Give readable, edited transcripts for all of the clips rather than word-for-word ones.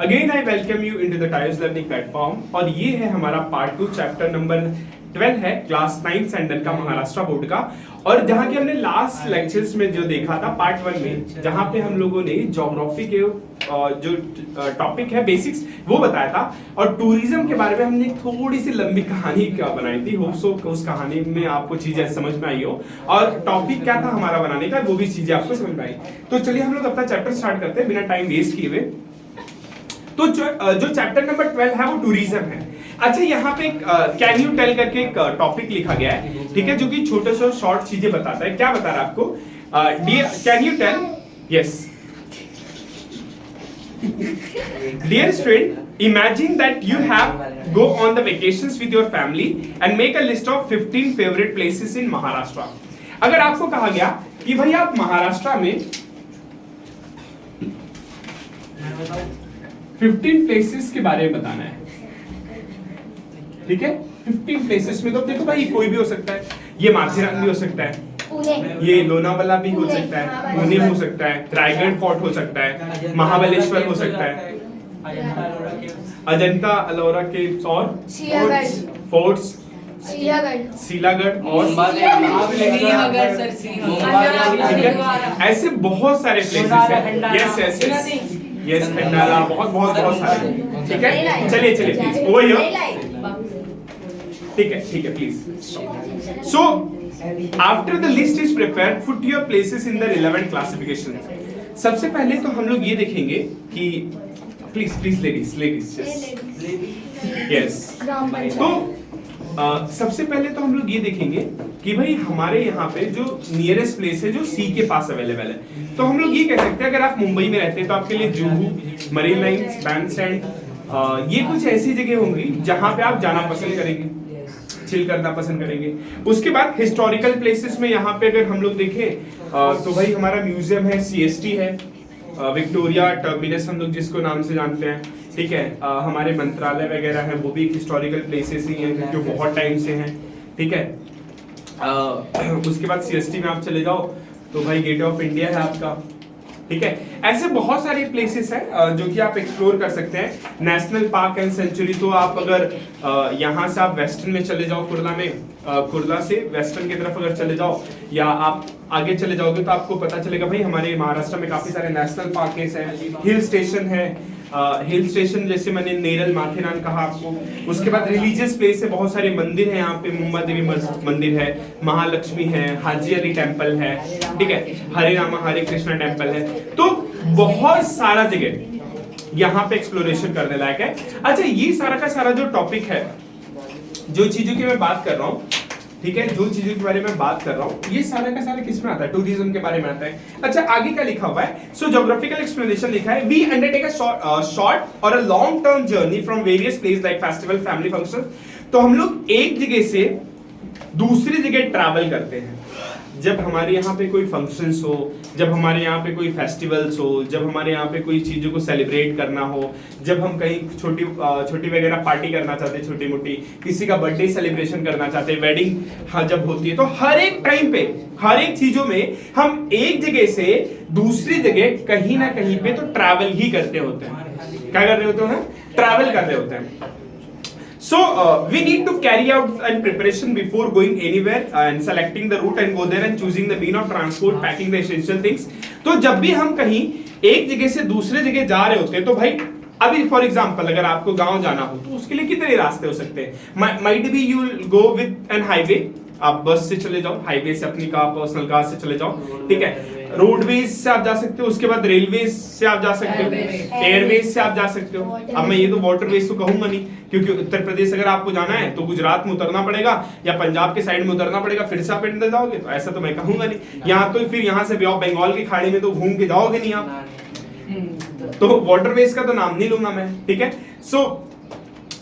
Again I welcome you into the times learning platform और ये है हमारा पार्ट 2 चैप्टर नंबर 12 है क्लास 9 स्टैंडर्ड का महाराष्ट्र बोर्ड का। और जहां कि हमने लास्ट लेक्चर्स में जो देखा था पार्ट 1 में, जहां पे हम लोगों ने ज्योग्राफी के जो टॉपिक है बेसिक्स वो बताया था और टूरिज्म के बारे में हमने एक थोड़ी सी लंबी कहानी बनाई थी। होप सो उस कहानी में आपको चीजें समझ में आई हो और टॉपिक क्या था हमारा बनाने का वो भी चीजें आपको समझ में आई। तो चलिए हम लोग अपना चैप्टर स्टार्ट करते हैं बिना टाइम वेस्ट किए हुए। तो जो चैप्टर नंबर 12 है वो टूरिज्म है। अच्छा, यहाँ पे कैन यू टेल करके एक टॉपिक लिखा गया है, ठीक है, जो कि छोटे से शॉर्ट चीजें बताता है। क्या बता रहा है आपको? Can you tell? Yes, dear student, imagine that you have go on the vacations with your family and make a list of 15 favorite places in Maharashtra। अगर आपको कहा गया कि भाई आप महाराष्ट्र में 15 प्लेसेस के बारे में बताना है, ठीक है। 15 प्लेसेस में तो देखो भाई कोई भी हो सकता है, ये माथेरान भी हो सकता है, ये लोनावाला भी हो सकता है, पुणे हो सकता है, रायगढ़ फोर्ट हो सकता है, महाबलेश्वर हो सकता है, अजंता अलोरा केव्स और फोर्ट्स, सीलागढ़ और ऐसे बहुत सारे प्लेसेस हैं। Yes yes yes yes, Khandala, बहुत सारे, ठीक है। चलिए प्लीज ओवर हियर, ठीक है please. So after the list is prepared, put your places in the relevant classification. सबसे पहले तो हम लोग ये देखेंगे कि प्लीज लेडीज यस। तो सबसे पहले तो हम लोग ये देखेंगे कि भाई हमारे यहाँ पे जो नियरेस्ट प्लेस है जो सी के पास अवेलेबल है। तो हम लोग ये कह सकते हैं अगर आप मुंबई में रहते हैं तो आपके लिए जुहू, मरीन लाइन्स, बैंडस्टैंड, ये कुछ ऐसी जगह होंगी जहां पे आप जाना पसंद करेंगे, चिल करना पसंद करेंगे। उसके बाद हिस्टोरिकल प्लेसेस में यहाँ पे अगर हम लोग देखें तो भाई हमारा म्यूजियम है, सीएसटी है, विक्टोरिया टर्मिनस हम लोग जिसको नाम से जानते हैं, ठीक है। हमारे मंत्रालय वगैरह है वो भी एक हिस्टोरिकल प्लेसेस ही हैं जो बहुत टाइम से हैं, ठीक है। उसके बाद सीएसटी में आप चले जाओ तो भाई गेट ऑफ इंडिया है आपका, ठीक है। ऐसे बहुत सारे प्लेसेस हैं जो कि आप एक्सप्लोर कर सकते हैं। नेशनल पार्क एंड सेंचुरी, तो आप अगर यहाँ से आप वेस्टर्न में चले जाओ, कुर्ला से वेस्टर्न की तरफ अगर चले जाओ या आप आगे चले जाओगे तो आपको पता चलेगा भाई हमारे महाराष्ट्र में काफी सारे नेशनल पार्क हैं, हिल स्टेशन है, हिल स्टेशन जैसे मैंने नेरल, माथेरान कहा आपको। उसके बाद रिलीजियस प्लेस है, बहुत सारे मंदिर हैं यहाँ पे, मुंबा देवी मंदिर है, महालक्ष्मी है, हाजी अली टेम्पल है, ठीक है, हरे रामा हरे कृष्णा टेम्पल है। तो बहुत सारा जगह यहाँ पे एक्सप्लोरेशन करने लायक है। अच्छा, ये सारा का सारा जो टॉपिक है, जो चीजों की मैं बात कर रहा हूँ, ठीक है, जो चीजों के बारे में बात कर रहा हूँ, ये सारा का सारा किस में आता है? टूरिज्म के बारे में आता है। अच्छा, आगे क्या लिखा हुआ है? सो ज्योग्राफिकल एक्सप्लेनेशन लिखा है, वी अंडरटेक अ शॉर्ट और a long term journey from various place like festival, family function. तो हम लोग एक जगह से दूसरी जगह ट्रैवल करते हैं जब हमारे यहाँ पे कोई फंक्शंस हो, जब हमारे यहाँ पे कोई फेस्टिवल्स हो, जब हमारे यहाँ पे कोई चीजों को सेलिब्रेट करना हो, जब हम कहीं छोटी वगैरह पार्टी करना चाहते हैं, छोटी मोटी किसी का बर्थडे सेलिब्रेशन करना चाहते हैं, वेडिंग हाँ जब होती है, तो हर एक टाइम पे हर एक चीजों में हम एक जगह से दूसरी जगह कहीं ना कहीं पे तो ट्रैवल ही करते होते हैं। क्या कर रहे होते हैं? ट्रैवल कर रहे होते हैं। So we need to carry out an preparation before going anywhere and selecting the route and go there and choosing the mean of transport, packing the essential things। तो जब भी हम कहीं एक जगह से दूसरे जगह जा रहे होते हैं तो भाई अभी फॉर एग्जांपल अगर आपको गांव जाना हो तो उसके लिए कितने रास्ते हो सकते हैं? Might be you will go with an highway, आप बस से चले जाओ, हाईवे से अपनी कार पर्सनल कार से चले जाओ, ठीक है। रोडवेज से आप जा सकते हो, उसके बाद रेलवेज से आप जा सकते हो, एयरवेज से आप जा सकते हो। अब मैं ये तो वाटरवेज तो कहूंगा नहीं, क्योंकि उत्तर प्रदेश अगर आपको जाना है तो गुजरात में उतरना पड़ेगा या पंजाब के साइड में उतरना पड़ेगा, फिर से आप इंडिया जाओगे, तो ऐसा तो मैं कहूंगा नहीं। यहाँ तो फिर यहाँ से बंगाल की खाड़ी में तो घूम के जाओगे नहीं आप, तो वाटरवेज का तो नाम नहीं लूंगा मैं, ठीक है। सो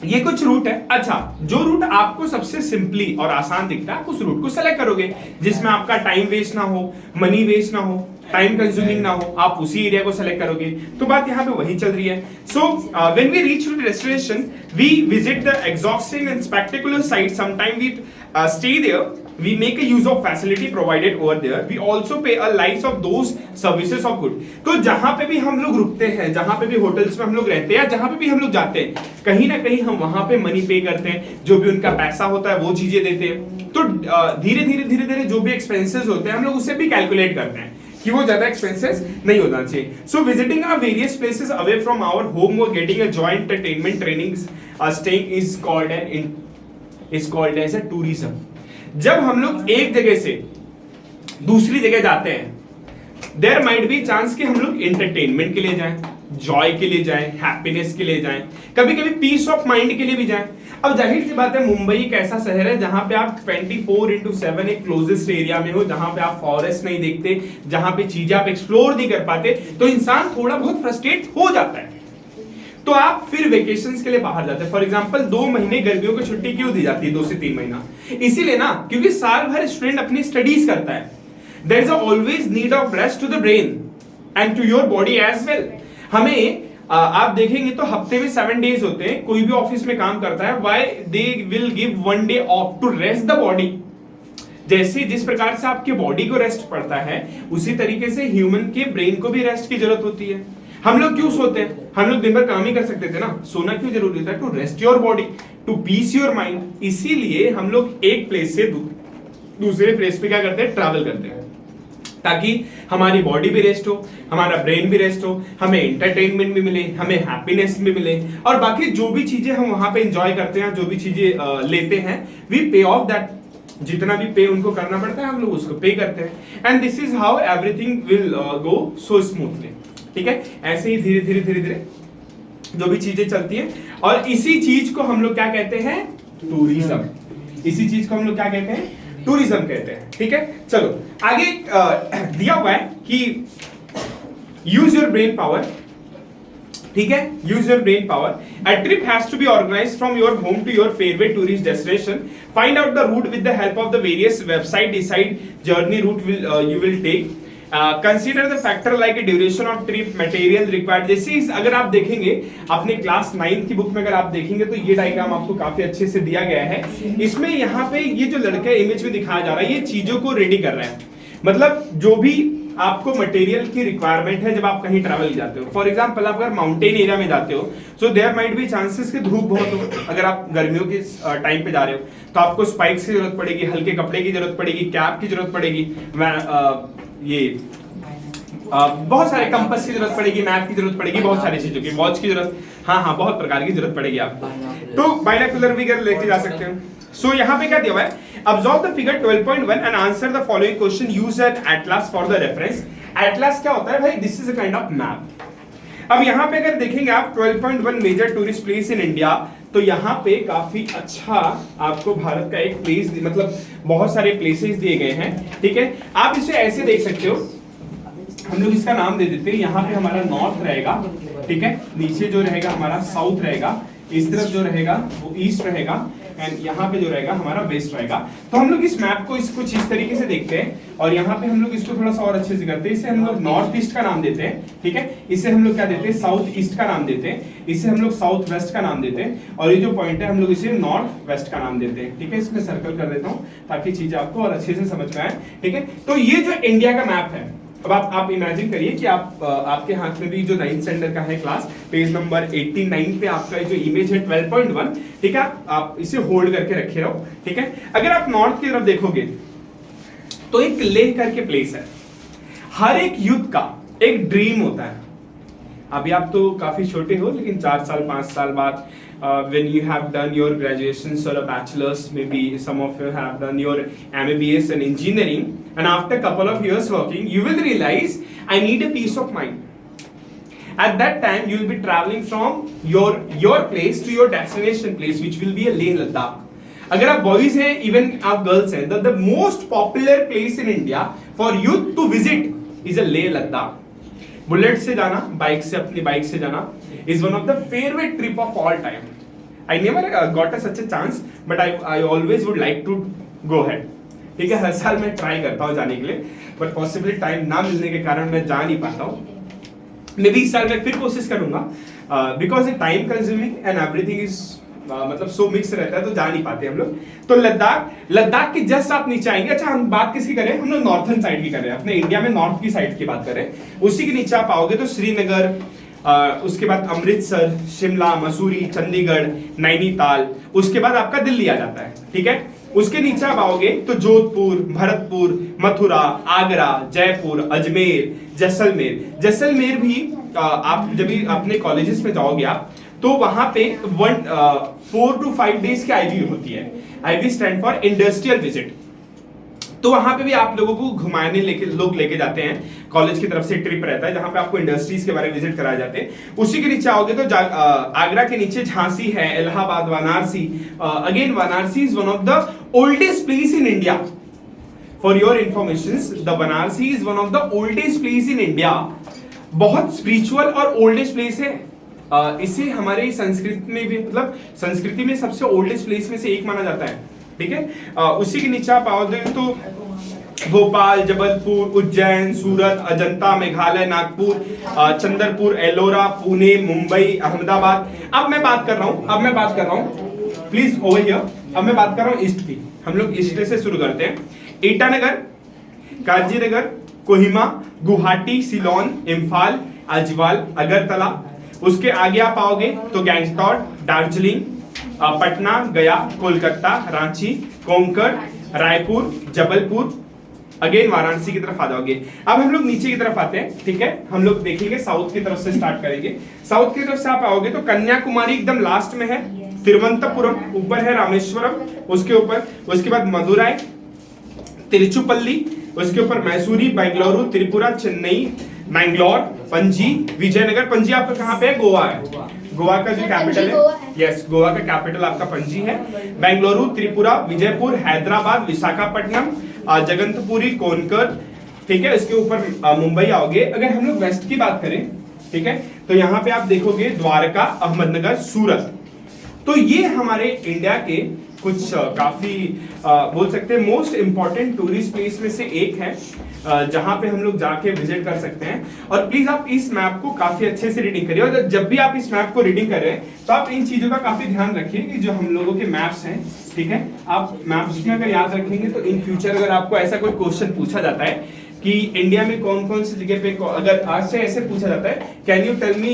ये कुछ रूट है। अच्छा, जो रूट आपको सबसे सिंपली और आसान दिखता है आप उस रूट को सेलेक्ट करोगे जिसमें आपका टाइम वेस्ट ना हो, मनी वेस्ट ना हो, टाइम कंज्यूमिंग ना हो, आप उसी एरिया को सेलेक्ट करोगे। तो बात यहाँ पे वही चल रही है। So when we reach to the destination we visit the exhausting and spectacular site, sometime we stay there, we make a use of facility provided over there, we also pay a lights of those services of good. तो जहां पे भी हम लोग रुकते हैं, जहां पे भी होटल्स में हम लोग रहते हैं, या जहां पे भी हम लोग जाते हैं, कहीं ना कहीं हम वहां पे मनी पे करते हैं, जो भी उनका पैसा होता है वो चीजें देते हैं। तो धीरे धीरे जो भी एक्सपेंसेस होते हैं हम लोग उसे भी कैलकुलेट करते हैं कि वो ज्यादा एक्सपेंसेस नहीं होना चाहिए। So visiting our various places away from our home और getting a joy entertainment training staying is called as a tourism. जब हम लोग एक जगह से दूसरी जगह जाते हैं, देयर माइट बी चांस कि हम लोग एंटरटेनमेंट के लिए जाएं, जॉय के लिए जाएं, हैप्पीनेस के लिए जाएं, कभी कभी पीस ऑफ माइंड के लिए भी जाएं। अब जाहिर सी बात है, मुंबई एक ऐसा शहर है जहां पे आप 24/7 एक क्लोजेस्ट एरिया में हो, जहां पे आप फॉरेस्ट नहीं देखते, जहां पे चीजें आप एक्सप्लोर नहीं कर पाते, तो इंसान थोड़ा बहुत फ्रस्ट्रेट हो जाता है। तो आप फिर वेकेशंस के लिए बाहर जाते हैं। फॉर एग्जांपल 2 महीने गर्मियों की छुट्टी क्यों दी जाती है, 2 से 3 महीना? इसीलिए ना, क्योंकि साल भर स्टूडेंट अपनी स्टडीज करता है। There is always need of rest to the brain and to your body as well. हमें आप देखेंगे तो हफ्ते में 7 डेज होते हैं, कोई भी ऑफिस में काम करता है, why they will give 1 day off to rest the body. जैसे जिस प्रकार से आपके बॉडी को रेस्ट पड़ता है, उसी तरीके से ह्यूमन के ब्रेन को भी रेस्ट की जरूरत होती है। हम लोग क्यों सोते हैं? हम लोग दिन भर काम ही कर सकते थे ना। सोना क्यों जरूरी था? To rest your body, to peace your mind. इसीलिए हम लोग एक प्लेस से दूसरे प्लेस पे क्या करते हैं? ट्रैवल करते हैं, ताकि हमारी बॉडी भी रेस्ट हो, हमारा ब्रेन भी रेस्ट हो, हमें एंटरटेनमेंट भी मिले, हमें हैप्पीनेस भी मिले, और बाकी जो भी चीजें हम वहां पे एंजॉय करते हैं, जो भी चीजें लेते हैं, वी पे ऑफ दैट। जितना भी पे उनको करना पड़ता है हम लोग उसको पे करते हैं। And this is how everything will go so smoothly. ठीक है, ऐसे ही धीरे धीरे जो भी चीजें चलती हैं, और इसी चीज को हम लोग क्या कहते हैं? टूरिज्म। इसी चीज को हम लोग क्या कहते हैं? टूरिज्म कहते हैं। ठीक है, चलो आगे दिया हुआ है कि यूज योर ब्रेन पावर। ठीक है, use your brain power. A trip has to be organized from your home to your favourite tourist destination. Find out the route with the help of the various website, decide journey route you will take. Consider the factor like duration of trip, material required. जैसे अगर आप देखेंगे अपने class 9 की book में, अगर आप देखेंगे तो ये डायग्राम आपको काफी अच्छे से दिया गया है। इसमें यहाँ पे ये जो लड़का इमेज में दिखाया जा रहा है, ये चीजों को रेडी कर रहा है। मतलब जो भी आपको मटेरियल की रिक्वायरमेंट है जब आप कहीं ट्रैवल जाते हो। फॉर एग्जांपल आप अगर माउंटेन एरिया में जाते हो, so there might be chances कि धूप बहुत हो। अगर आप गर्मियों के टाइम पे जा रहे हो तो आपको स्पाइक्स की जरूरत पड़ेगी, हल्के कपड़े की जरूरत पड़ेगी, कैप की जरूरत पड़ेगी, ये बहुत सारे कंपास की जरूरत पड़ेगी, मैप की जरूरत पड़ेगी, बहुत सारी चीजों की, वॉच की जरूरत, हाँ बहुत प्रकार की जरूरत पड़ेगी आपको। तो बाइनोकुलर भी लेके जा सकते हैं। सो यहाँ पे क्या दिया हुआ है? Observe the figure 12.1 and answer the following question, use an atlas for the reference. Atlas क्या होता है भाई? This is a kind of map. अब यहाँ पे अगर देखेंगे आप 12.1 major tourist place in India, तो यहाँ पे काफी अच्छा आपको भारत का एक प्लेस, मतलब बहुत सारे प्लेसेस दिए गए हैं। ठीक है, आप इसे ऐसे देख सकते हो, हम लोग इसका नाम दे देते हैं। यहाँ पे हमारा नॉर्थ रहेगा, ठीक है, नीचे जो रहेगा हमारा साउथ रहेगा, इस तरफ जो रहेगा वो ईस्ट रहेगा, एंड यहाँ पे जो रहेगा हमारा वेस्ट रहेगा। तो हम लोग इस मैप को कुछ इस तरीके से देखते हैं, और यहाँ पे हम लोग इसको थोड़ा सा और अच्छे से करते हैं। इसे हम लोग नॉर्थ ईस्ट का नाम देते हैं, ठीक है, इसे हम लोग क्या देते हैं? साउथ ईस्ट का नाम देते हैं, इसे हम लोग साउथ वेस्ट का नाम देते हैं, और ये जो पॉइंट है हम लोग इसे नॉर्थ वेस्ट का नाम देते हैं। ठीक है, इसमें सर्कल कर देता हूँ ताकि चीजें आपको और अच्छे से समझ में आए। ठीक है, तो ये जो इंडिया का मैप है, अब आप इमेजिन करिए कि आप आपके हाथ में भी जो 9th स्टैंडर्ड का है क्लास, पेज नंबर 89 पे आपका जो इमेज है 12.1, ठीक है, आप इसे होल्ड करके रखे रहो। ठीक है, अगर आप नॉर्थ की तरफ देखोगे तो एक लेह करके प्लेस है। हर एक यूथ का एक ड्रीम होता है। अभी आप तो काफी छोटे हो, लेकिन 4 साल 5 साल बाद when you have done your graduations or a bachelor's, maybe some of you have done your MBBS in engineering, and after couple of years working, you will realize I need a peace of mind. At that time, you will be traveling from your place to your destination place, which will be a Leh Ladakh. अगर आप boys हैं, even आप girls हैं, the most popular place in India for youth to visit is a Leh Ladakh. Bullet से जाना, bike से, अपनी bike से जाना is one of the favorite trip of all time. I never got a such a chance, but I always would like to go ahead. ठीक है, हर साल मैं ट्राई करता हूँ जाने के लिए, बट पॉसिबली टाइम ना मिलने के कारण मैं जा नहीं पाता हूँ। मे बी इस साल मैं फिर कोशिश करूंगा, because time consuming and everything is मतलब सो मिक्स रहता है तो जा नहीं पाते हम लोग। तो लद्दाख, लद्दाख के जस्ट आप नीचे आएंगे। अच्छा हम बात किसकी करें, हम लोग नॉर्थन साइड की कर रहे हैं, अपने इंडिया में नॉर्थ की साइड की बात कर रहे हैं। उसी के नीचे आप आओगे तो श्रीनगर, उसके बाद अमृतसर, शिमला, मसूरी, चंडीगढ़, नैनीताल, उसके बाद आपका दिल्ली आ जाता है, ठीक है। उसके नीचे आप आओगे तो जोधपुर, भरतपुर, मथुरा, आगरा, जयपुर, अजमेर, जैसलमेर। जैसलमेर भी आप जब भी अपने कॉलेजेस में जाओगे आप तो वहां पे 4 to 5 डेज की आईवी होती है। IV stand for industrial visit. तो वहां पे भी आप लोगों को घुमाने लेके जाते हैं, कॉलेज की तरफ से ट्रिप रहता है जहां पे आपको इंडस्ट्रीज के बारे में विजिट कराए जाते हैं। उसी के नीचे आओगे तो आगरा के नीचे झांसी है, Allahabad, Varanasi. Again Varanasi is one of the oldest place in India. For your information, the Varanasi is one of the oldest place in India. बहुत स्पिरिचुअल और ओल्डेस्ट प्लेस है। इसे हमारे संस्कृत में भी, मतलब संस्कृति में सबसे ओल्डेस्ट प्लेस में से एक माना जाता है, ठीक है। उसी के नीचे आप आओगे तो भोपाल, जबलपुर, उज्जैन, सूरत, अजंता, मेघालय, नागपुर, चंद्रपुर, एलोरा, पुणे, मुंबई, अहमदाबाद। अब मैं बात कर रहा हूं प्लीज ओवर हियर। अब मैं बात कर रहा हूं ईस्ट की। हम लोग ईस्ट से शुरू करते हैं। ईटानगर, काजीनगर, कोहिमा, गुवाहाटी, सिलोन, इम्फाल, अजवाल, अगरतला। उसके आगे आप आओगे तो गैंगटॉक, दार्जिलिंग, पटना, गया, कोलकाता, रांची, कोंकण, रायपुर, जबलपुर, अगेन वाराणसी की तरफ आ जाओगे। अब हम लोग नीचे की तरफ आते हैं, ठीक है। हम लोग देखेंगे साउथ की तरफ से स्टार्ट करेंगे। साउथ की तरफ से आप आओगे तो कन्याकुमारी एकदम लास्ट में है, तिरुवनंतपुरम ऊपर है, रामेश्वरम उसके ऊपर, उसके बाद मदुराई, तिरुचिरापल्ली, उसके ऊपर मैसूरी, बेंगलुरु, त्रिपुरा, चेन्नई, मैंगलोर, पणजी, विजयनगर। पणजी आपका कहाँ पे है, गोवा है। गोवा का जो कैपिटल है, यस, गोवा का कैपिटल आपका पणजी है। बेंगलुरु, त्रिपुरा, विजयपुर, हैदराबाद, विशाखापट्टनम, जगन्नाथपुरी, कोनकर, ठीक है। इसके ऊपर मुंबई आओगे। अगर हम लोग वेस्ट की बात करें, ठीक है, तो यहाँ पे आप देखोगे द्वारका, अहमदनगर, सूरत। तो ये हमारे इंडिया के कुछ काफी बोल सकते हैं मोस्ट इंपॉर्टेंट टूरिस्ट प्लेस में से एक है, जहां पे हम लोग जाके विजिट कर सकते हैं। और प्लीज आप इस मैप को काफी अच्छे से रीडिंग करिए। और जब भी आप इस मैप को रीडिंग कर रहे हैं तो आप इन चीजों का काफी ध्यान रखिए कि जो हम लोगों के मैप्स हैं, ठीक है, आप मैप्स में अगर याद रखेंगे तो इन फ्यूचर अगर आपको ऐसा कोई क्वेश्चन पूछा जाता है कि इंडिया में कौन कौन सी जगह पे, अगर आज से ऐसे पूछा जाता है, can you tell me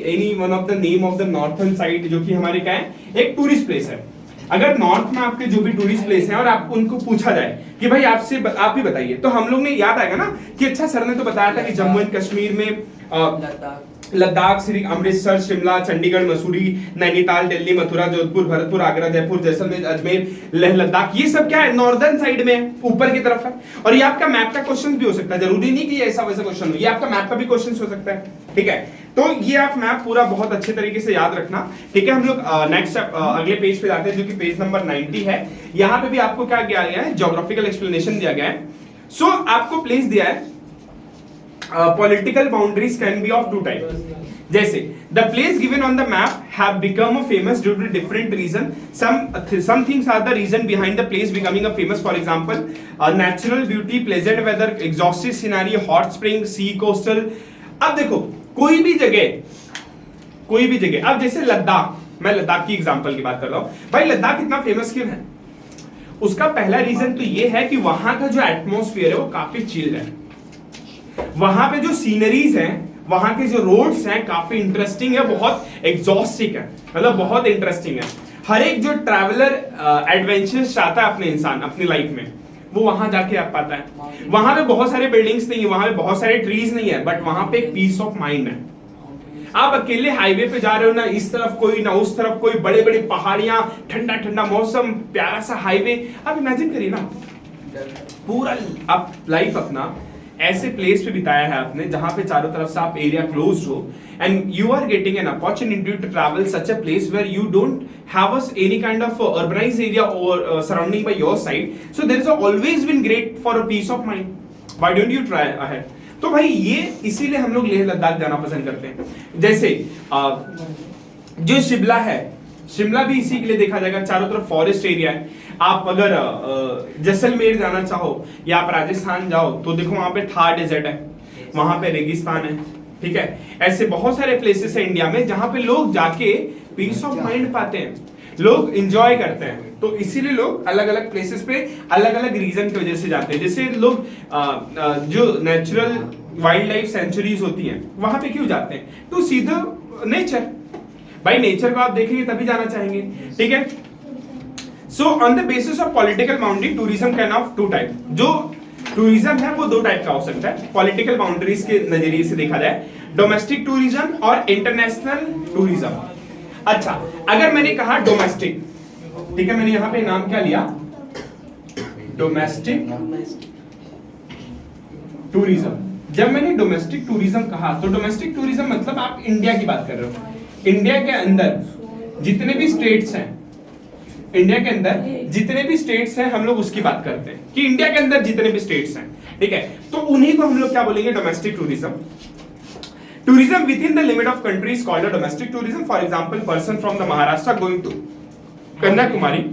any one of the name of the northern side, जो कि हमारे क्या है, एक टूरिस्ट प्लेस है। अगर नॉर्थ में आपके जो भी टूरिस्ट प्लेस हैं और आपको उनको पूछा जाए कि भाई आप ही बताइए, तो हम लोग ने याद आएगा ना कि अच्छा सर ने तो बताया था कि जम्मू एंड कश्मीर में लद्दाख, श्री अमृतसर, शिमला, चंडीगढ़, मसूरी, नैनीताल, दिल्ली, मथुरा, जोधपुर, भरतपुर, आगरा, जयपुर, जैसलमेर, अजमेर, लेह लद्दाख, ये सब क्या है, नॉर्दर्न साइड में है, ऊपर की तरफ है। और ये आपका मैप का क्वेश्चन भी हो सकता है, जरूरी नहीं कि ऐसा वैसा क्वेश्चन हो, ये आपका मैप का भी क्वेश्चन हो सकता है, ठीक है। तो ये आप मैप पूरा बहुत अच्छे तरीके से याद रखना, ठीक है। हम लोग नेक्स्ट अगले पेज पे जाते हैं जो कि पेज नंबर 90 है। यहाँ पे भी आपको क्या दिया गया है, ज्योग्राफिकल एक्सप्लेनेशन दिया गया है। सो आपको प्लेस दिया है, political boundaries can be of two types. जैसे the place given on the map have become a famous due to different reason. Some things are the reason behind the place becoming a famous. For example, natural beauty, pleasant weather, exhaustive scenery, hot spring, sea, coastal. अब देखो कोई भी जगह, अब जैसे लद्दाख, मैं लद्दाख की example की बात कर रहा हूँ। भाई लद्दाख इतना फेमस क्यों है? उसका पहला रीजन तो ये है कि वहां का जो एटमॉस्फेयर है वो काफी चिल है। वहां पे जो सीनरीज हैं, वहां के जो रोड्स हैं काफी इंटरेस्टिंग है, बहुत एग्जॉस्टिक है, मतलब बहुत इंटरेस्टिंग है। हर एक जो ट्रैवलर एडवेंचर्स चाहता है अपने इंसान अपनी लाइफ में, वो वहां जाके आ पाता है। वहां पे बहुत सारे बिल्डिंग्स नहीं है, वहां पे बहुत सारे ट्रीज नहीं है, बट वहां पे एक पीस ऑफ माइंड है। आप अकेले हाईवे पे जा रहे हो ना, इस तरफ कोई ना उस तरफ कोई, बड़े बड़े पहाड़ियां, ठंडा ठंडा मौसम, प्यारा सा हाईवे। आप इमेजिन करिए ना, पूरा आप लाइफ अपना ऐसे प्लेस पे बिताया है आपने जहां पे चारों तरफ से आप एरिया क्लोज्ड हो, and you are getting an opportunity to travel such a place where you don't have any kind of urbanised area और surrounding by your side, so there is always been great for a piece of mind. Why don't you try ahead? तो भाई ये इसीलिए हम लोग लेह लद्दाख जाना पसंद करते हैं। जैसे जो शिमला है, शिमला भी इसी के लिए देखा जाएगा, चारों तरफ फॉरेस्ट एरिया है। आप अगर जैसलमेर जाना चाहो या आप राजस्थान जाओ तो देखो वहां पे थार डेजर्ट है, वहां पे रेगिस्तान है, ठीक है, ऐसे बहुत सारे प्लेसेस है इंडिया में जहां पे लोग जाके पीस ऑफ माइंड पाते हैं, लोग एंजॉय करते हैं। तो इसीलिए लोग अलग अलग प्लेसेस पे अलग अलग रीजन की वजह से जाते हैं। जैसे लोग जो नेचुरल वाइल्ड लाइफ सेंचुरीज होती हैं वहां पे क्यों जाते हैं? To see the nature. भाई नेचर को आप देखेंगे तभी जाना चाहेंगे, ठीक है। So on the basis of political boundary tourism can of two type. जो टूरिज्म है वो दो टाइप का हो सकता है पॉलिटिकल बाउंड्रीज के नजरिए से देखा जाए, डोमेस्टिक टूरिज्म और इंटरनेशनल टूरिज्म। अच्छा, अगर मैंने कहा डोमेस्टिक, ठीक है, मैंने यहां पे नाम क्या लिया? Domestic tourism. जब मैंने डोमेस्टिक टूरिज्म कहा तो डोमेस्टिक टूरिज्म मतलब आप इंडिया की बात कर रहे हो। इंडिया के अंदर जितने भी स्टेट्स हैं, इंडिया के अंदर जितने भी स्टेट्स हैं हम लोग उसकी बात करते हैं कि इंडिया के अंदर जितने भी स्टेट्स हैं, ठीक है, तो उन्हीं को हम लोग क्या बोलेंगे? Domestic tourism. Tourism within the limit of country is called domestic tourism. For example, person from the Maharashtra going to Kanyakumari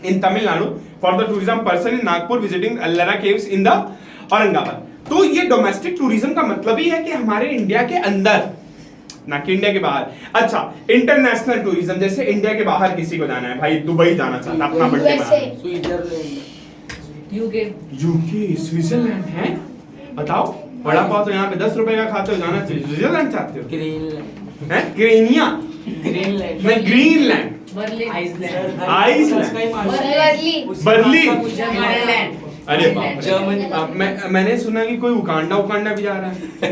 in Tamil Nadu for the tourism, person in Nagpur visiting Ellora caves in the Aurangabad. तो ये डोमेस्टिक टूरिज्म का मतलब ही है कि हमारे India के अंदर, ना कि इंडिया के बाहर। अच्छा, इंटरनेशनल टूरिज्म, जैसे इंडिया के बाहर किसी को जाना है, भाई दुबई जाना चाहता, अपना बर्थडे मनाना, यूके, स्विट्जरलैंड है, बताओ, बड़ा पाव तो यहाँ पे 10 रुपए का खाते हो, जाना चाहिए स्विट्जरलैंड चाहते हो? क्रेनिया, ग्रीनलैंड, आइसलैंड, बर्ली, अरे बाप, मैंने सुना कि कोई उगांडा भी जा रहा है।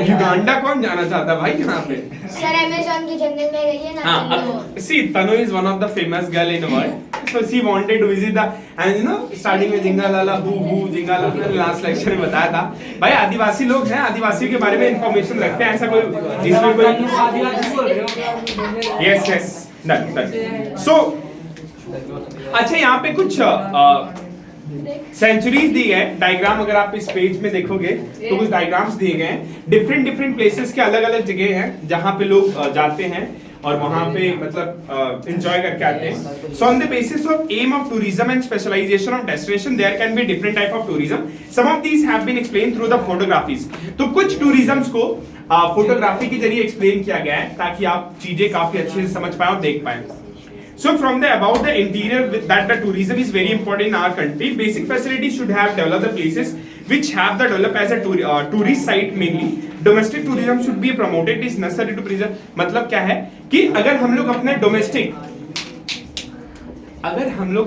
युगांडा कौन जाना चाहता भाई यहाँ पे? सर अमेज़न के जंगल में गई है ना। हाँ, see, Tanu is one of the famous girl in the world, so she wanted to visit the, and you know, starting में जिंगालाला हू जिंगालाला, लास्ट लेक्चर में बताया था भाई आदिवासी लोग हैं, आदिवासी के बारे में इंफॉर्मेशन रखते हैं, ऐसा कोई इसमें कोई, यस डन। सो अच्छा, यहाँ पे कुछ सेंचुरीज दी है, डायग्राम अगर आप इस पेज में देखोगे तो कुछ डायग्राम्स दिए गए हैं, डिफरेंट प्लेसेस के अलग अलग जगह हैं जहां पे लोग जाते हैं और वहां पे मतलब एंजॉय करके आते हैं। So on the basis of aim of tourism and specialization of destination there can be different type of tourism, some of these have been explain through the photographies. तो कुछ टूरिज्म्स को फोटोग्राफी के जरिए एक्सप्लेन किया गया है ताकि आप चीजें काफी अच्छे से समझ पाए और देख पाए। So from the about the interior that the tourism is very important in our country, basic facilities should have developed the places which have the develop as a tourist site mainly. Domestic tourism should be promoted. It is necessary to preserve. मतलब क्या है कि अगर हम लोग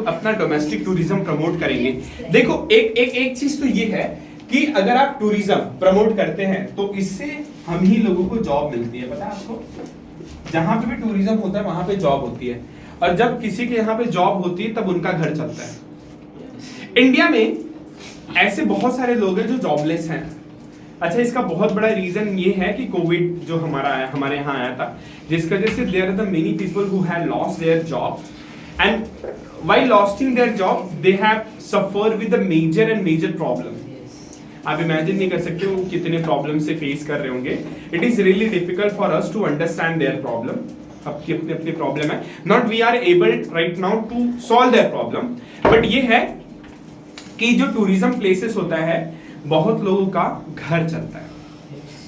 अपना domestic tourism promote करेंगे, देखो एक चीज तो ये है कि अगर आप टूरिज्म प्रमोट करते हैं तो इससे हम ही लोगों को जॉब मिलती है। पता है आपको, जहां पे भी टूरिज्म होता है वहां पे जॉब होती है, और जब किसी के यहाँ पे जॉब होती है तब उनका घर चलता है। इंडिया में ऐसे बहुत सारे लोग हैं जो जॉबलेस हैं। अच्छा, इसका बहुत बड़ा रीजन ये है कि कोविड जो हमारे यहाँ आया था, जिसकी वजह से there are the many people who have lost their job, and while losting their job they have suffer with the major problem. आप इमेजिन नहीं कर सकते वो कितने प्रॉब्लम से फेस कर रहे होंगे। It is really difficult for us to understand their problem. सबकी अपनी अपनी प्रॉब्लम है, not we are able right now to solve their problem, but ये है कि जो टूरिज्म प्लेसेस होता है बहुत लोगों का घर चलता है,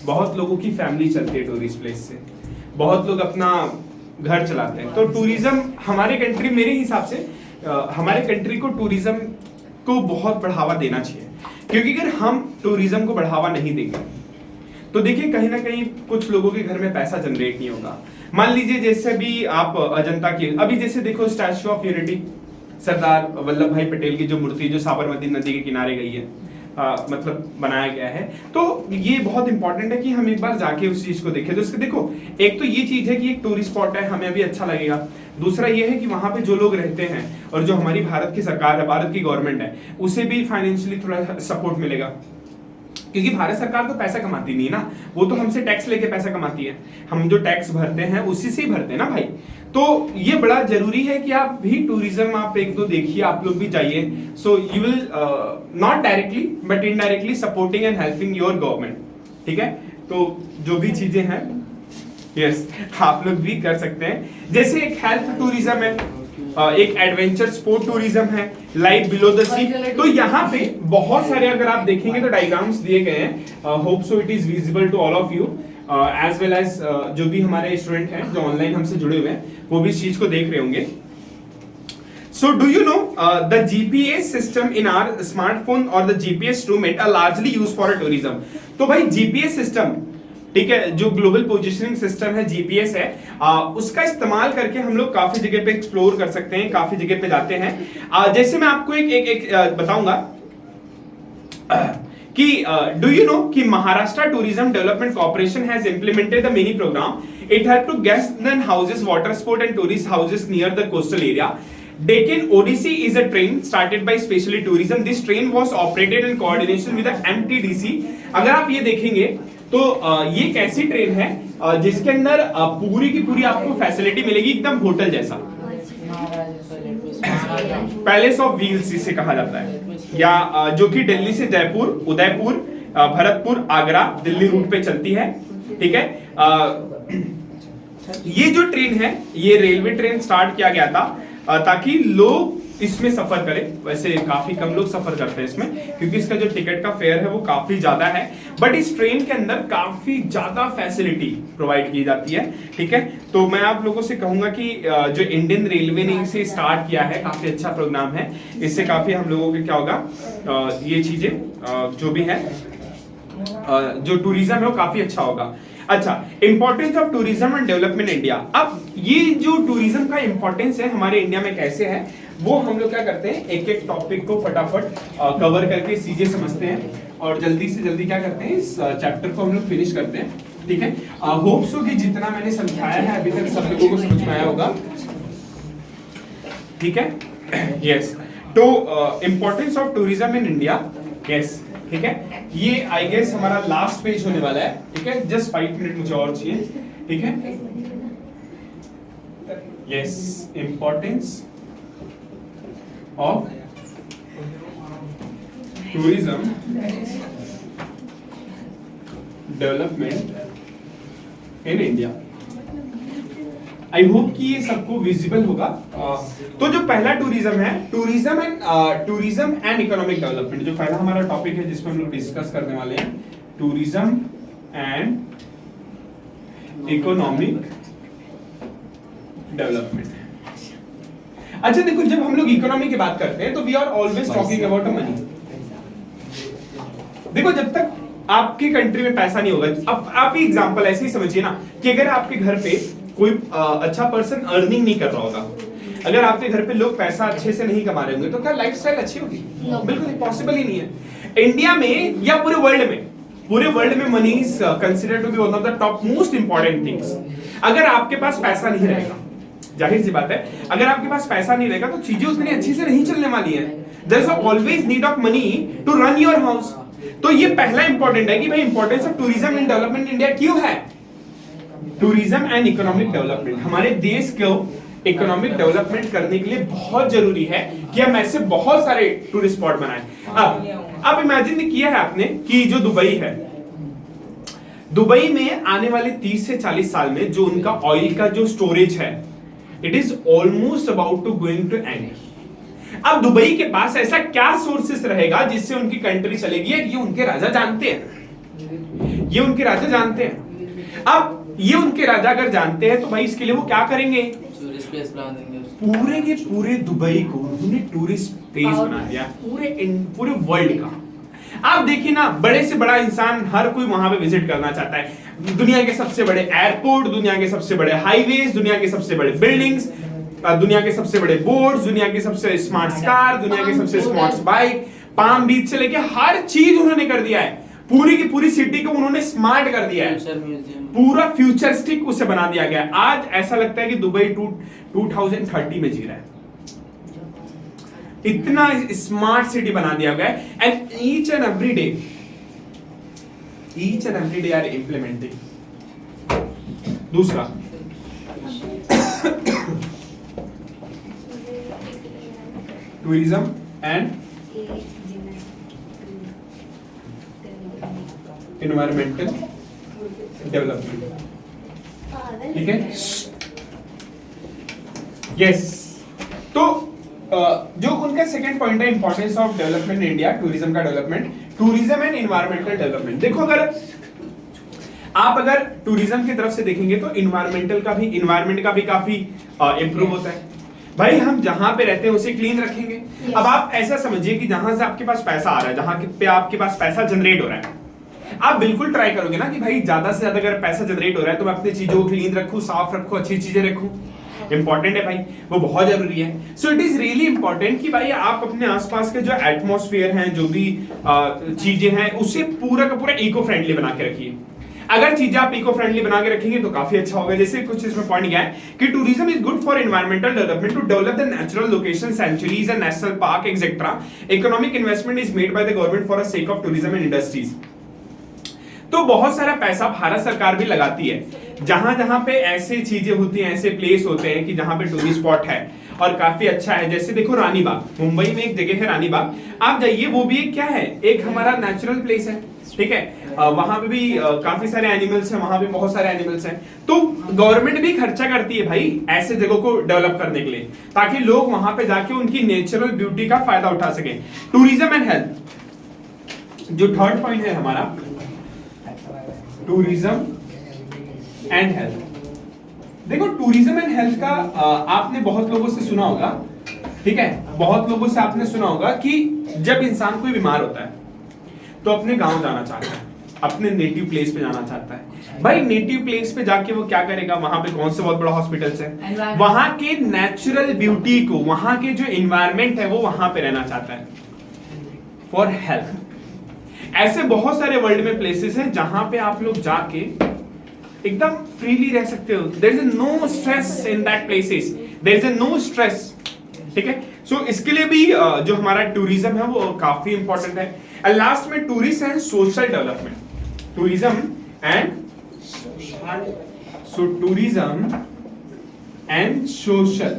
बहुत लोगों की फैमिली चलती है टूरिस्ट प्लेस से, बहुत लोग अपना घर चलाते हैं। तो टूरिज्म हमारे कंट्री, मेरे हिसाब से हमारे कंट्री को टूरिज्म को बहुत बढ़ावा देना चाहिए, क्योंकि अगर हम टूरिज्म को बढ़ावा नहीं देंगे तो देखिए कहीं ना कहीं कुछ लोगों के घर में पैसा जनरेट नहीं होगा। मान लीजिए जैसे भी आप अजंता की, अभी जैसे देखो statue of unity, Sardar Vallabh भाई पटेल की जो मूर्ति जो साबरमती नदी के किनारे गई है, मतलब बनाया गया है, तो ये बहुत इंपॉर्टेंट है कि हम एक बार जाके उस चीज को देखें। तो इसके देखो, एक तो ये चीज है कि एक टूरिस्ट स्पॉट है, हमें भी अच्छा लगेगा। दूसरा ये है कि वहां पे जो लोग रहते हैं और जो हमारी भारत की सरकार है, भारत की गवर्नमेंट है, उसे भी फाइनेंशियली थोड़ा सपोर्ट मिलेगा, क्योंकि भारत सरकार तो पैसा कमाती नहीं ना, वो तो हमसे टैक्स लेके पैसा कमाती है। हम जो टैक्स भरते हैं उसी से ही भरते हैं ना भाई। तो ये बड़ा जरूरी है कि आप भी टूरिज्म आप एक दो देखिए, आप लोग भी जाइए। So you will not directly but indirectly supporting and helping your government, ठीक है। तो जो भी चीजें हैं, यस, आप लोग भी कर सकते हैं। जैसे एक हेल्थ टूरिज्म है, एक एडवेंचर स्पोर्ट टूरिज्म है, लाइफ बिलो द सी। तो यहाँ पे बहुत सारे अगर आप देखेंगे तो डायग्राम्स दिए गए हैं। Hope so it is visible to all of you as well as जो भी हमारे स्टूडेंट हैं जो ऑनलाइन हमसे जुड़े हुए हैं वो भी इस चीज को देख रहे होंगे। So do you know the GPS system in our smartphone or the GPS instrument are largely used for a tourism? तो भाई GPS सिस्टम, ठीक है, जो ग्लोबल पोजिशनिंग सिस्टम है जीपीएस है, उसका इस्तेमाल करके हम लोग काफी जगह पे एक्सप्लोर कर सकते हैं, काफी जगह पे जाते हैं। जैसे मैं आपको एक बताऊंगा कि डू यू नो कि Maharashtra tourism development corporation has implemented the mini program. It help to guest and houses, water sport and tourist houses near the coastal area. Deccan Odyssey is a train started by specially tourism. This train was operated in coordination with the MTDC. अगर आप ये देखेंगे तो ये एक ऐसी train है जिसके अंदर पूरी की पूरी आपको फैसिलिटी मिलेगी एकदम होटल जैसा। पैलेस ऑफ व्हील्स इसे कहा जाता है, या जो कि दिल्ली से जयपुर, उदयपुर, भरतपुर, आगरा, दिल्ली रूट पे चलती है, ठीक है। ये जो ट्रेन है ये रेलवे ट्रेन स्टार्ट किया गया था ताकि लोग इसमें सफर करें। वैसे काफी कम लोग सफर करते हैं इसमें क्योंकि इसका जो टिकट का फेयर है वो काफी ज्यादा है, बट इस ट्रेन के अंदर काफी ज्यादा फैसिलिटी प्रोवाइड की जाती है, ठीक है। तो मैं आप लोगों से कहूंगा कि जो इंडियन रेलवे ने इसे स्टार्ट किया है काफी अच्छा प्रोग्राम है, इससे काफी हम लोगों के क्या होगा, ये चीजें जो भी है जो टूरिज्म है वो काफी अच्छा होगा। अच्छा, importance of tourism and development India. अब ये जो टूरिज्म का इंपॉर्टेंस है हमारे इंडिया में कैसे है वो हम लोग क्या करते हैं, एक एक टॉपिक को फटाफट कवर करके सीधे समझते हैं और जल्दी से जल्दी क्या करते हैं इस चैप्टर को हम लोग फिनिश करते हैं, ठीक है। होप सो कि जितना मैंने समझाया है अभी तक सब लोगों को समझ में आया होगा, ठीक है। यस, तो importance of tourism in India, yes, ठीक है। ये आई गेस हमारा लास्ट पेज होने वाला है, ठीक है। जस्ट 5 मिनट मुझे और चाहिए, ठीक है। Yes, importance of tourism development in India. I hope कि ये सबको विजिबल होगा। तो जो पहला टूरिज्म है, टूरिज्म एंड इकोनॉमिक डेवलपमेंट, जो पहला हमारा टॉपिक है जिसमें हम लोग डिस्कस करने वाले हैं, टूरिज्म एंड इकोनॉमिक डेवलपमेंट। अच्छा देखो, जब हम लोग इकोनॉमी की बात करते हैं तो we are always talking about money. देखो, जब तक आपकी कंट्री में पैसा नहीं होगा, अब आप ही एग्जांपल ऐसे ही समझिए ना कि अगर आपके घर पे कोई अच्छा पर्सन अर्निंग नहीं कर रहा होगा, अगर आपके घर पे लोग पैसा अच्छे से नहीं कमा रहे होंगे तो क्या लाइफस्टाइल अच्छी होगी? बिल्कुल पॉसिबल ही नहीं है। इंडिया में या पूरे वर्ल्ड में money is considered to be one of the top most important things. अगर आपके पास पैसा नहीं रहेगा, जाहिर सी बात है, अगर आपके पास पैसा नहीं रहेगा तो चीजें उतनी अच्छी से नहीं चलने वाली है। There is always need of money to run your house. तो ये पहला इंपॉर्टेंट है कि भाई importance of tourism in development India क्यों है। टूरिज्म एंड इकोनॉमिक डेवलपमेंट, हमारे देश को इकोनॉमिक डेवलपमेंट करने के लिए बहुत जरूरी है कि हम ऐसे बहुत सारे टूरिस्ट स्पॉट बनाएं। अब इमेजिन किया है आपने कि जो दुबई है, दुबई में आने वाले 30 से 40 साल में जो उनका ऑयल का जो स्टोरेज है, it is almost about to going to end. अब दुबई के पास ऐसा क्या सोर्सेस रहेगा जिससे उनकी कंट्री चलेगी? ये उनके राजा जानते हैं, ये उनके राजा जानते हैं। अब ये उनके राजा अगर जानते हैं तो भाई इसके लिए वो क्या करेंगे? पूरे के पूरे दुबई को उन्होंने टूरिस्ट प्लेस बना दिया, पूरे वर्ल्ड का। आप देखिए ना, बड़े से बड़ा इंसान हर कोई वहां पे विजिट करना चाहता है। दुनिया के सबसे बड़े एयरपोर्ट, दुनिया के सबसे बड़े हाईवेज, दुनिया के सबसे बड़े बिल्डिंग्स, दुनिया के सबसे बड़े बोर्ड्स, दुनिया के सबसे स्मार्ट कार, दुनिया के सबसे स्मार्ट बाइक, पाम बीच से लेके हर चीज उन्होंने कर दिया है। पूरी की पूरी सिटी को उन्होंने स्मार्ट कर दिया है, पूरा फ्यूचरिस्टिक उसे बना दिया गया है। आज ऐसा लगता है कि दुबई 2030 में जी रहा है, इतना स्मार्ट सिटी बना दिया गया है। And each and every day are implementing. दूसरा, टूरिज्म एंड एनवायरमेंटल डेवलपमेंट, ठीक है। यस, तो जो उनका सेकंड पॉइंट है, importance of development in India, tourism का development, tourism and environmental development. देखो अगर टूरिज्म की तरफ से देखेंगे तो इन्वायरमेंट का भी काफी इंप्रूव होता है। भाई हम जहां पे रहते हैं उसे क्लीन रखेंगे। Yes. अब आप ऐसा समझिए कि जहां से आपके पास पैसा आ रहा है, जहां पे आपके पास पैसा जनरेट हो रहा है, आप बिल्कुल ट्राई करोगे ना कि भाई ज्यादा से ज्यादा अगर पैसा जनरेट हो रहा है तो मैं अपनी चीजों को क्लीन रखूं, साफ रखूं, अच्छी चीजें रखूं। इंपॉर्टेंट है भाई, वो बहुत जरूरी है। सो इट इज रियली इंपॉर्टेंट कि भाई आप अपने आसपास के जो एटमॉस्फेयर हैं, जो भी चीजें हैं, उसे पूरा का पूरा इको फ्रेंडली बना के रखिए। अगर चीजें आप इको फ्रेंडली बना के रखेंगे तो काफी अच्छा होगा। जैसे कुछ इसमें पॉइंट क्या है कि tourism is good for environmental development to develop the natural location, sanctuaries and national park etcetera. Economic investment is made by the government for a sake of tourism and industries. तो बहुत सारा पैसा भारत सरकार भी लगाती है जहां जहां पे ऐसे चीजें होती हैं, ऐसे प्लेस होते हैं कि जहां पे टूरिस्ट स्पॉट है और काफी अच्छा है। जैसे देखो रानी बाग, मुंबई में एक जगह है रानी बाग, आप जाइए, वो भी एक क्या है, एक हमारा नेचुरल प्लेस है, ठीक है। वहां पे भी काफी सारे एनिमल्स हैं, वहां पे बहुत सारे एनिमल्स हैं। तो गवर्नमेंट भी खर्चा करती है भाई ऐसे जगहों को डेवलप करने के लिए, ताकि लोग वहां पे जाके उनकी नेचुरल ब्यूटी का फायदा उठा सकें। टूरिज्म एंड हेल्थ, जो थर्ड पॉइंट है हमारा, टूरिज्म एंड हेल्थ। देखो टूरिज्म एंड हेल्थ का आपने बहुत लोगों से सुना होगा, ठीक है, बहुत लोगों से आपने सुना होगा कि जब इंसान कोई बीमार होता है तो अपने गांव जाना चाहता है, अपने नेटिव प्लेस पे जाना चाहता है। भाई नेटिव प्लेस पे जाके वो क्या करेगा, वहां पे कौन से बहुत बड़ा हॉस्पिटल्स है, वहां के नेचुरल ब्यूटी को, वहां के जो एनवायरनमेंट है वो वहां पे रहना चाहता है फॉर हेल्थ। ऐसे बहुत सारे वर्ल्ड में प्लेसेस हैं जहां पे आप लोग जाके एकदम फ्रीली रह सकते हो। There is no stress in that places, there is no stress, ठीक है। सो इसके लिए भी जो हमारा टूरिज्म है वो काफी इंपॉर्टेंट है। एंड लास्ट में tourism and social development, tourism and social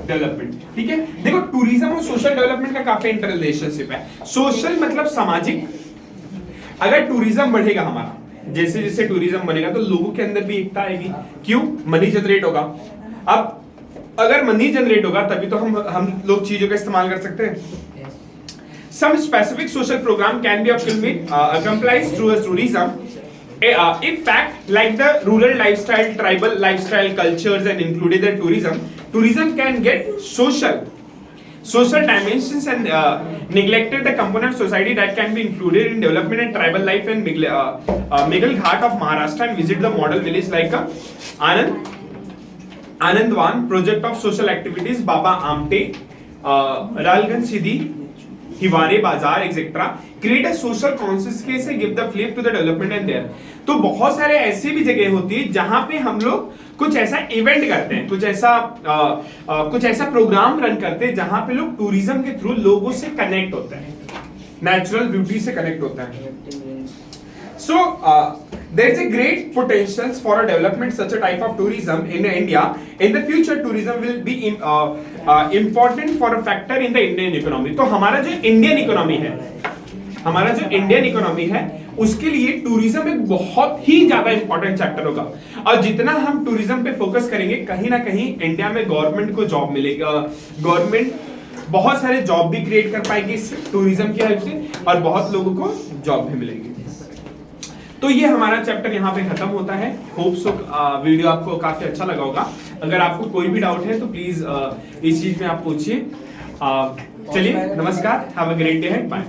development, ठीक है। देखो टूरिज्म और सोशल डेवलपमेंट का काफी इंटर रिलेशनशिप है। सोशल मतलब सामाजिक। अगर टूरिज्म बढ़ेगा हमारा, जैसे जैसे टूरिज्म बढ़ेगा तो लोगों के अंदर भी एकता आएगी। क्यों? मनी जनरेट होगा। अब अगर मनी जनरेट होगा तभी तो हम लोग चीजों का इस्तेमाल कर सकते हैं। Some specific social program can be accomplished through tourism. In fact, like the rural lifestyle, tribal lifestyle, cultures, and included the tourism can get social dimensions and neglected the component society that can be included in development and tribal life. And Meghal Ghat of Maharashtra and visit the model village like Anandwan project of social activities, Baba Amte, Ralgan Siddhi, Hiware Bazar etcetera, create a social consciousness, give the flavour to the development and there. तो बहुत सारे ऐसी भी जगह होती है जहां पे हम लोग कुछ ऐसा इवेंट करते हैं, कुछ ऐसा प्रोग्राम रन करते हैं जहां पे लोग टूरिज्म के थ्रू लोगों से कनेक्ट होते हैं, नेचुरल ब्यूटी से कनेक्ट होता है। सो there is a great potentials for a development such a type of tourism in India. In the future, tourism will be important for a factor in the Indian economy. तो हमारा जो Indian economy है, उसके लिए tourism एक बहुत ही ज्यादा important chapter होगा। और जितना हम टूरिज्म पे फोकस करेंगे, कहीं ना कहीं इंडिया में गवर्नमेंट को जॉब मिलेगा, गवर्नमेंट बहुत सारे जॉब भी क्रिएट कर पाएगी इस टूरिज्म की हेल्प से, और बहुत लोगों को जॉब भी मिलेगी। तो ये हमारा चैप्टर यहाँ पे खत्म होता है। होप सो वीडियो आपको काफी अच्छा लगा होगा। अगर आपको कोई भी डाउट है तो प्लीज इस चीज में आप पूछिए। चलिए, नमस्कार, have a great day, bye.